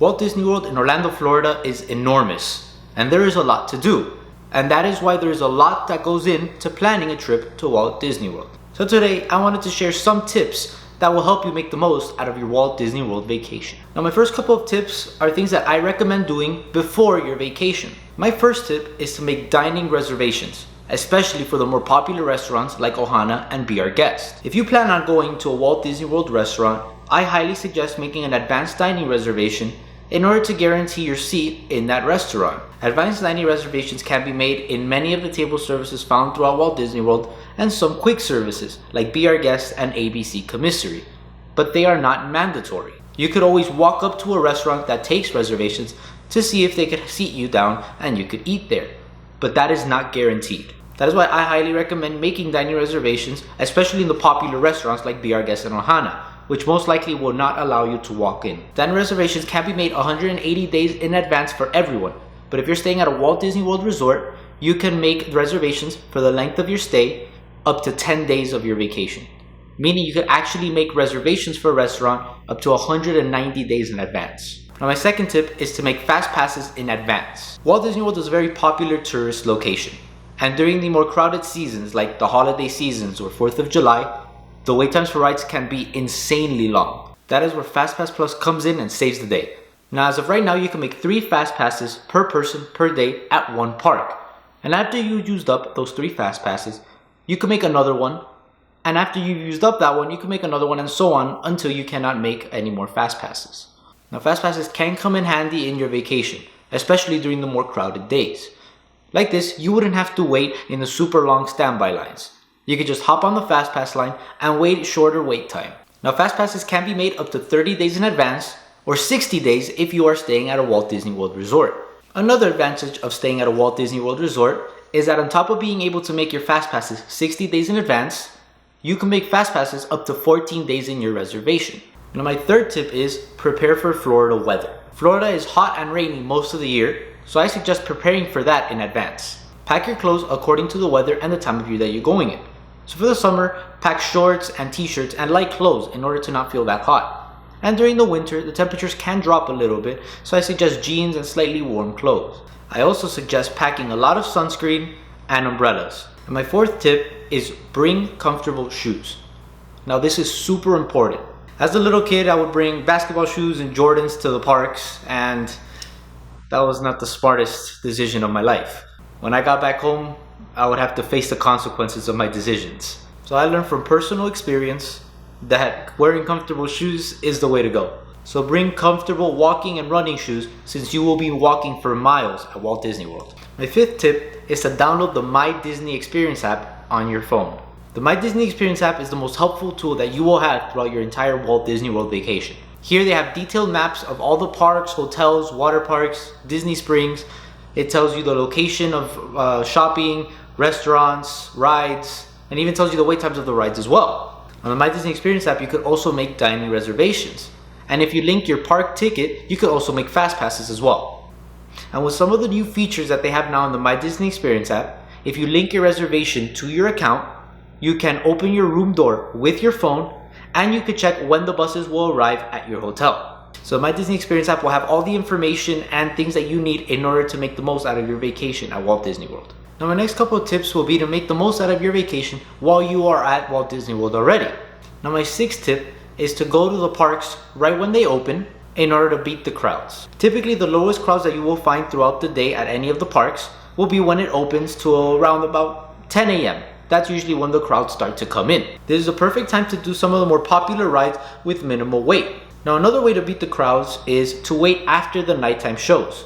Walt Disney World in Orlando, Florida is enormous, and there is a lot to do. And that is why there is a lot that goes into planning a trip to Walt Disney World. So today, I wanted to share some tips that will help you make the most out of your Walt Disney World vacation. Now, my first couple of tips are things that I recommend doing before your vacation. My first tip is to make dining reservations, especially for the more popular restaurants like Ohana and Be Our Guest. If you plan on going to a Walt Disney World restaurant, I highly suggest making an advanced dining reservation in order to guarantee your seat in that restaurant. Advanced dining reservations can be made in many of the table services found throughout Walt Disney World and some quick services like Be Our Guest and ABC Commissary, but they are not mandatory. You could always walk up to a restaurant that takes reservations to see if they could seat you down and you could eat there, but that is not guaranteed. That is why I highly recommend making dining reservations, especially in the popular restaurants like Be Our Guest and Ohana, which most likely will not allow you to walk in. Dining reservations can be made 180 days in advance for everyone, but if you're staying at a Walt Disney World resort, you can make reservations for the length of your stay up to 10 days of your vacation. Meaning you could actually make reservations for a restaurant up to 190 days in advance. Now, my second tip is to make fast passes in advance. Walt Disney World is a very popular tourist location, and during the more crowded seasons like the holiday seasons or 4th of July, the wait times for rides can be insanely long. That is where FastPass Plus comes in and saves the day. Now, as of right now, you can make 3 fast passes per person per day at one park. And after you've used up those 3 fast passes, you can make another one. And after you've used up that one, you can make another one, and so on until you cannot make any more fast passes. Now, fast passes can come in handy in your vacation, especially during the more crowded days. Like this, you wouldn't have to wait in the super long standby lines. You could just hop on the FastPass line and wait shorter wait time. Now, FastPasses can be made up to 30 days in advance or 60 days if you are staying at a Walt Disney World resort. Another advantage of staying at a Walt Disney World resort is that on top of being able to make your FastPasses 60 days in advance, you can make FastPasses up to 14 days in your reservation. Now, my third tip is prepare for Florida weather. Florida is hot and rainy most of the year, so I suggest preparing for that in advance. Pack your clothes according to the weather and the time of year that you're going in. So for the summer, pack shorts and t-shirts and light clothes in order to not feel that hot. And during the winter, the temperatures can drop a little bit, so I suggest jeans and slightly warm clothes. I also suggest packing a lot of sunscreen and umbrellas. And my fourth tip is bring comfortable shoes. Now, this is super important. As a little kid, I would bring basketball shoes and Jordans to the parks, and that was not the smartest decision of my life. When I got back home, I would have to face the consequences of my decisions. So I learned from personal experience that wearing comfortable shoes is the way to go. So bring comfortable walking and running shoes, since you will be walking for miles at Walt Disney World. My fifth tip is to download the My Disney Experience app on your phone. The My Disney Experience app is the most helpful tool that you will have throughout your entire Walt Disney World vacation. Here they have detailed maps of all the parks, hotels, water parks, Disney Springs. It tells you the location of shopping, restaurants, rides, and even tells you the wait times of the rides as well. On the My Disney Experience app, you could also make dining reservations. And if you link your park ticket, you could also make fast passes as well. And with some of the new features that they have now in the My Disney Experience app, if you link your reservation to your account, you can open your room door with your phone, and you could check when the buses will arrive at your hotel. So My Disney Experience app will have all the information and things that you need in order to make the most out of your vacation at Walt Disney World. Now, my next couple of tips will be to make the most out of your vacation while you are at Walt Disney World already. Now, my sixth tip is to go to the parks right when they open in order to beat the crowds. Typically, the lowest crowds that you will find throughout the day at any of the parks will be when it opens to around about 10 a.m. That's usually when the crowds start to come in. This is a perfect time to do some of the more popular rides with minimal wait. Now, another way to beat the crowds is to wait after the nighttime shows.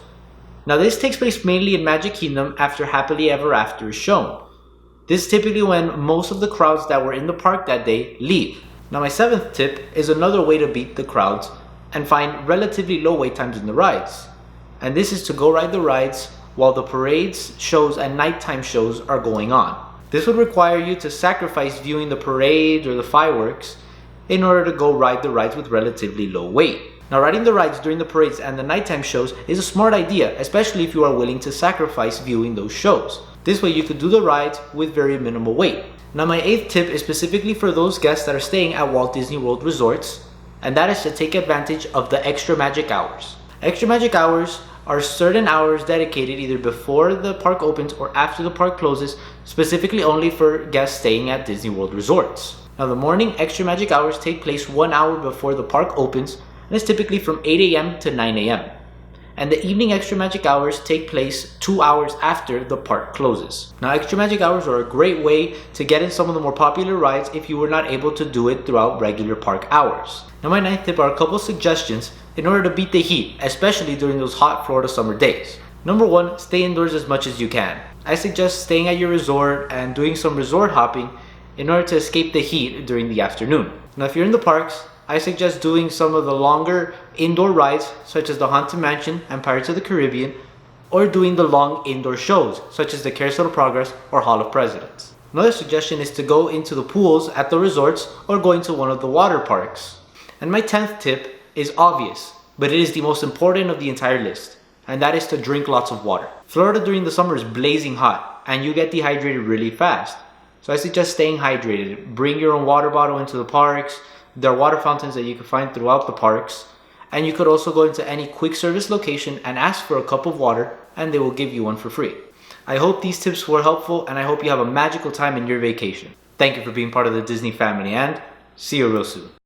Now, this takes place mainly in Magic Kingdom after Happily Ever After is shown. This is typically when most of the crowds that were in the park that day leave. Now, my seventh tip is another way to beat the crowds and find relatively low wait times in the rides. And this is to go ride the rides while the parades, shows, and nighttime shows are going on. This would require you to sacrifice viewing the parade or the fireworks in order to go ride the rides with relatively low wait. Now, riding the rides during the parades and the nighttime shows is a smart idea, especially if you are willing to sacrifice viewing those shows. This way you could do the rides with very minimal wait. Now, my eighth tip is specifically for those guests that are staying at Walt Disney World resorts, and that is to take advantage of the extra magic hours. Extra magic hours are certain hours dedicated either before the park opens or after the park closes, specifically only for guests staying at Disney World resorts. Now, the morning extra magic hours take place 1 hour before the park opens, and it's typically from 8 a.m. to 9 a.m. And the evening extra magic hours take place 2 hours after the park closes. Now, extra magic hours are a great way to get in some of the more popular rides if you were not able to do it throughout regular park hours. Now, my ninth tip are a couple suggestions in order to beat the heat, especially during those hot Florida summer days. Number one, stay indoors as much as you can. I suggest staying at your resort and doing some resort hopping in order to escape the heat during the afternoon. Now, if you're in the parks, I suggest doing some of the longer indoor rides, such as the Haunted Mansion and Pirates of the Caribbean, or doing the long indoor shows, such as the Carousel of Progress or Hall of Presidents. Another suggestion is to go into the pools at the resorts or going to one of the water parks. And my 10th tip is obvious, but it is the most important of the entire list, and that is to drink lots of water. Florida during the summer is blazing hot, and you get dehydrated really fast. So I suggest staying hydrated. Bring your own water bottle into the parks. There are water fountains that you can find throughout the parks. And you could also go into any quick service location and ask for a cup of water, and they will give you one for free. I hope these tips were helpful, and I hope you have a magical time in your vacation. Thank you for being part of the Disney family, and see you real soon.